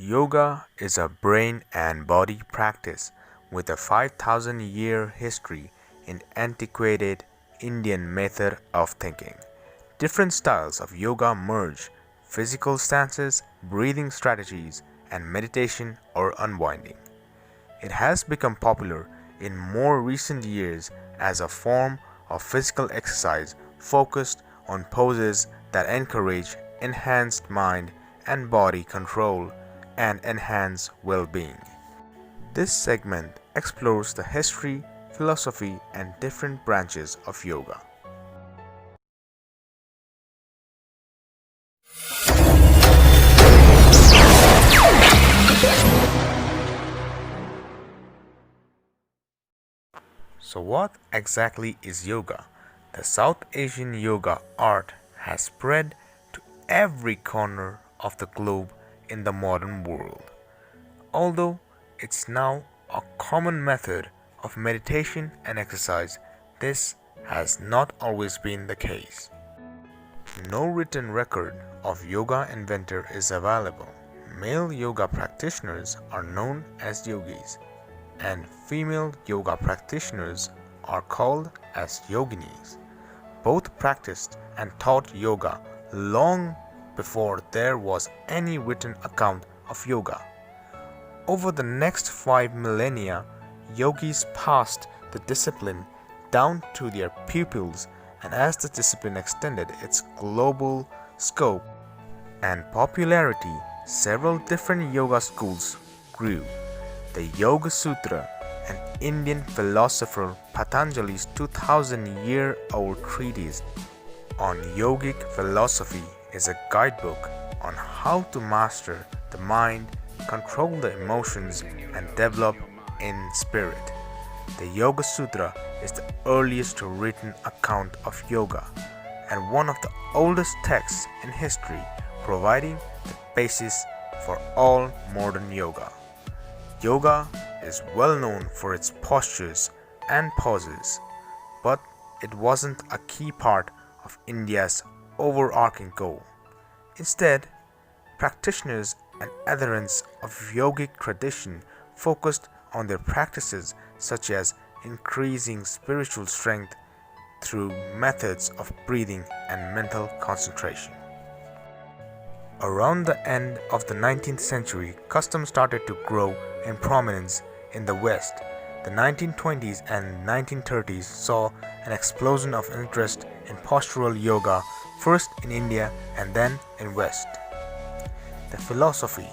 Yoga is a brain and body practice with a 5,000-year history in antiquated Indian method of thinking. Different styles of yoga merge physical stances, breathing strategies, and meditation or unwinding. It has become popular in more recent years as a form of physical exercise focused on poses that encourage enhanced mind and body control and enhance well-being. This segment explores the history, philosophy, and different branches of yoga. So what exactly is yoga? The South Asian yoga art has spread to every corner of the globe in the modern world. Although it's now a common method of meditation and exercise, this has not always been the case. No written record of yoga inventor is available. Male yoga practitioners are known as yogis, and female yoga practitioners are called as yoginis. Both practiced and taught yoga long before there was any written account of yoga. Over the next 5 millennia, yogis passed the discipline down to their pupils, and as the discipline extended its global scope and popularity, several different yoga schools grew. The Yoga Sutra, an Indian philosopher Patanjali's 2000-year-old treatise on yogic philosophy, is a guidebook on how to master the mind, control the emotions, and develop in spirit. The Yoga Sutra is the earliest written account of yoga and one of the oldest texts in history, providing the basis for all modern yoga. Yoga is well known for its postures and poses, but it wasn't a key part of India's overarching goal. Instead, practitioners and adherents of yogic tradition focused on their practices such as increasing spiritual strength through methods of breathing and mental concentration. Around the end of the 19th century, custom started to grow in prominence in the West. The 1920s and 1930s saw an explosion of interest in postural yoga, first in India and then in West. The philosophy.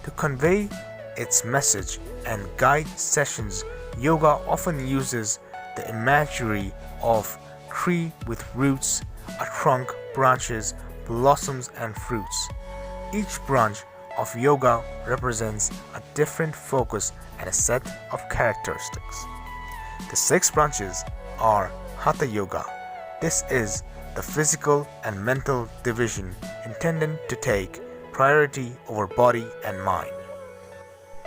To convey its message and guide sessions, yoga often uses the imagery of tree with roots, a trunk, branches, blossoms, and fruits. Each branch of yoga represents a different focus and a set of characteristics. The 6 branches are Hatha Yoga. This is the physical and mental division intended to take priority over body and mind.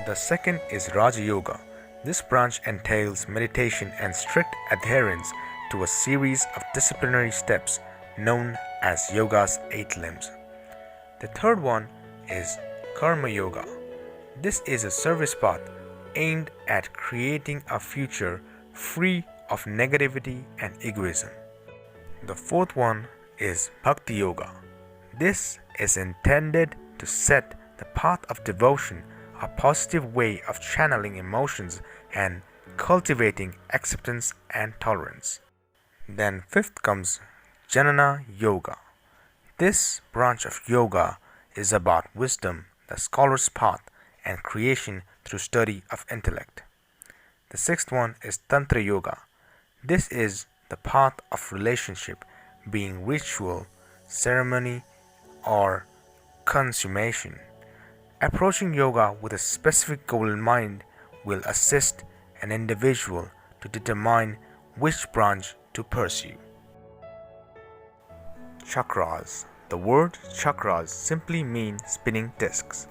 The second is Raja Yoga. This branch entails meditation and strict adherence to a series of disciplinary steps known as yoga's 8 limbs. The third one is Karma Yoga. This is a service path aimed at creating a future free of negativity and egoism. The fourth one is Bhakti Yoga. This is intended to set the path of devotion, a positive way of channeling emotions and cultivating acceptance and tolerance. Then fifth comes Jnana Yoga. This branch of yoga is about wisdom, the scholar's path, and creation through study of intellect. The sixth one is Tantra Yoga. This is the path of relationship, being ritual, ceremony, or consummation. Approaching yoga with a specific goal in mind will assist an individual to determine which branch to pursue. Chakras. The word chakras simply means spinning discs.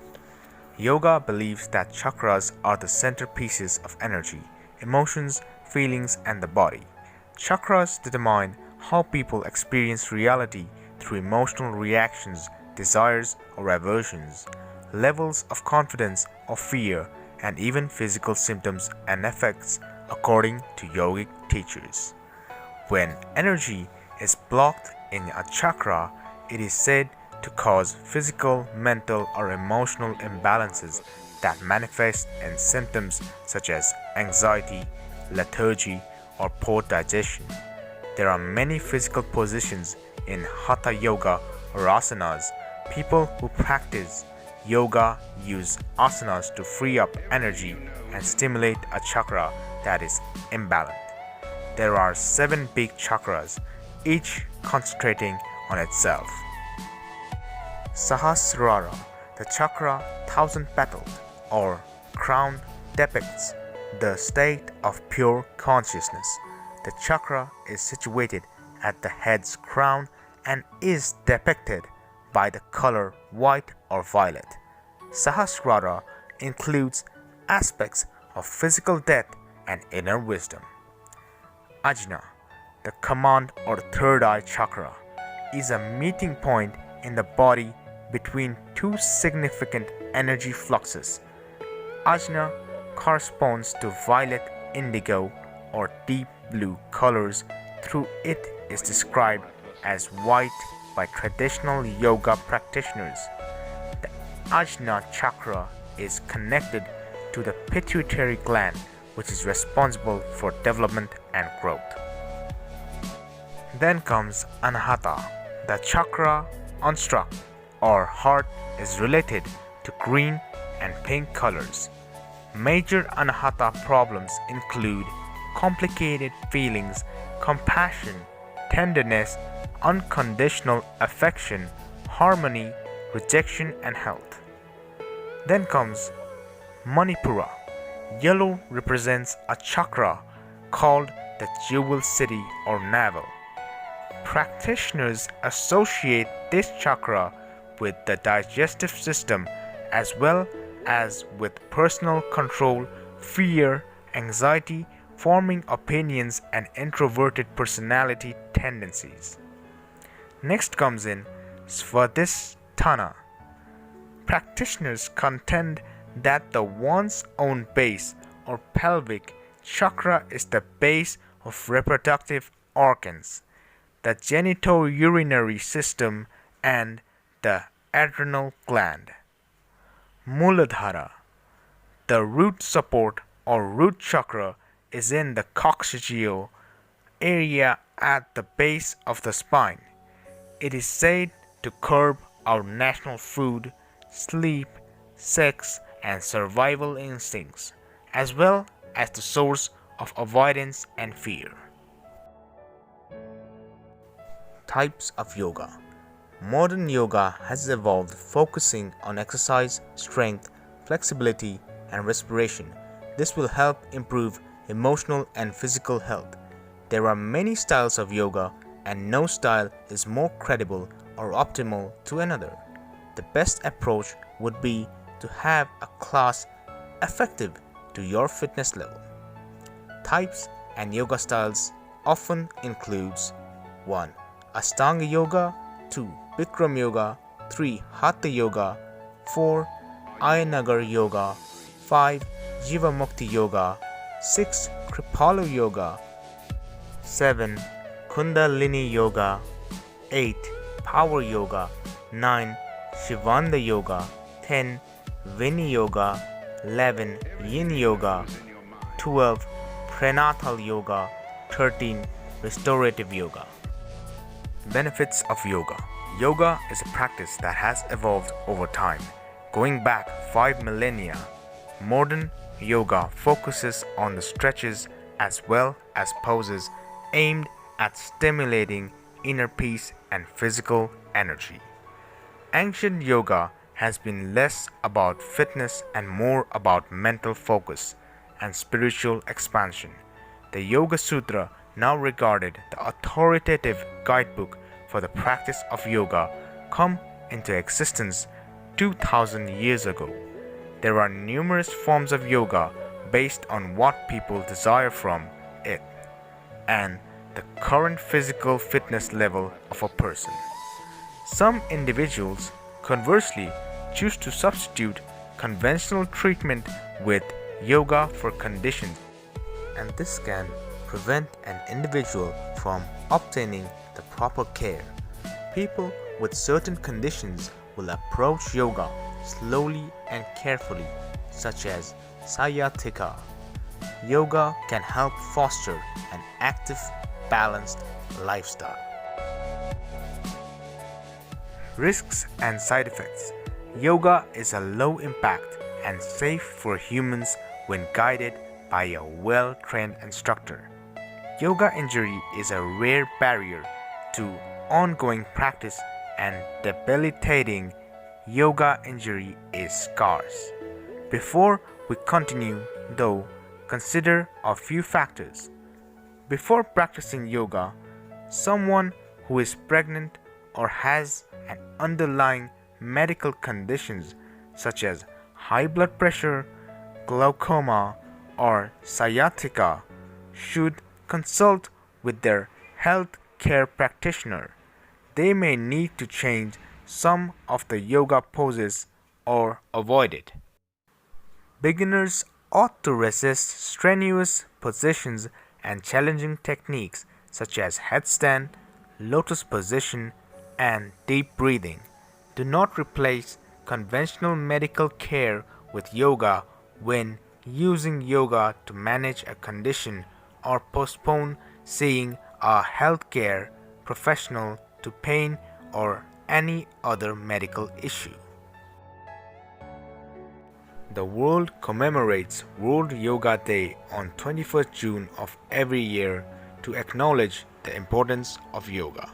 Yoga believes that chakras are the centerpieces of energy, emotions, feelings, and the body. Chakras determine how people experience reality through emotional reactions, desires, or aversions. levels of confidence or fear, and even physical symptoms and effects according to yogic teachers. When energy is blocked in a chakra, it is said to cause physical, mental, or emotional imbalances that manifest in symptoms such as anxiety, lethargy, or poor digestion. There are many physical positions in Hatha Yoga or asanas. People who practice yoga use asanas to free up energy and stimulate a chakra that is imbalanced. There are 7 big chakras, each concentrating on itself. Sahasrara, the chakra thousand-petaled or crown, depicts the state of pure consciousness. The chakra is situated at the head's crown and is depicted by the color white or violet. Sahasrara includes aspects of physical depth and inner wisdom. Ajna, the command or third eye chakra, is a meeting point in the body between 2 significant energy fluxes. Ajna corresponds to violet, indigo, or deep blue colors. Through it is described as white by traditional yoga practitioners. The Ajna chakra is connected to the pituitary gland, which is responsible for development and growth. Then comes Anahata. The chakra unstruck or heart is related to green and pink colors. Major Anahata problems include complicated feelings, compassion, tenderness, unconditional affection, harmony, rejection, and health. Then comes Manipura. Yellow represents a chakra called the jewel city or navel. Practitioners associate this chakra with the digestive system as well as with personal control, fear, anxiety, forming opinions, and introverted personality tendencies. Next comes in Svadhisthana. Practitioners contend that the one's own base or pelvic chakra is the base of reproductive organs, the genitourinary system, and the adrenal gland. Muladhara. The root support or root chakra is in the coccygeal area at the base of the spine. It is said to curb our national food, sleep, sex, and survival instincts, as well as the source of avoidance and fear. Types of yoga. Modern yoga has evolved focusing on exercise, strength, flexibility, and respiration. This will help improve emotional and physical health. There are many styles of yoga, and no style is more credible or optimal to another. The best approach would be to have a class effective to your fitness level. Types and yoga styles often includes 1. Ashtanga yoga, 2. Bikram yoga, 3. Hatha yoga, 4. Ayanagar yoga, 5. Jivamukti yoga, 6. Kripalu yoga, 7. Kundalini yoga, 8. Power yoga, 9. Shivanda yoga, 10. Vini yoga, 11. Yin yoga, 12. Prenatal yoga, 13. Restorative yoga. Benefits of yoga. Yoga is a practice that has evolved over time, going back 5 millennia. Modern yoga focuses on the stretches as well as poses aimed at stimulating inner peace and physical energy. Ancient yoga has been less about fitness and more about mental focus and spiritual expansion. The Yoga Sutra, now regarded the authoritative guidebook for the practice of yoga, come into existence 2000 years ago. There are numerous forms of yoga based on what people desire from it and the current physical fitness level of a person. Some individuals, conversely, choose to substitute conventional treatment with yoga for conditions, and this can prevent an individual from obtaining the proper care. People with certain conditions will approach yoga slowly and carefully, such as sciatica. Yoga can help foster an active, balanced lifestyle. Risks and side effects. Yoga is a low impact and safe for humans when guided by a well-trained instructor. Yoga injury is a rare barrier to ongoing practice, and debilitating yoga injury is scarce. Before we continue, though, consider a few factors. Before practicing yoga, someone who is pregnant or has an underlying medical conditions such as high blood pressure, glaucoma, or sciatica should consult with their health care practitioner. They may need to change some of the yoga poses or avoid it. Beginners ought to resist strenuous positions and challenging techniques such as headstand, lotus position, and deep breathing. Do not replace conventional medical care with yoga when using yoga to manage a condition, or postpone seeing a healthcare professional to pain or any other medical issue. The world commemorates World Yoga Day on 21st June of every year to acknowledge the importance of yoga.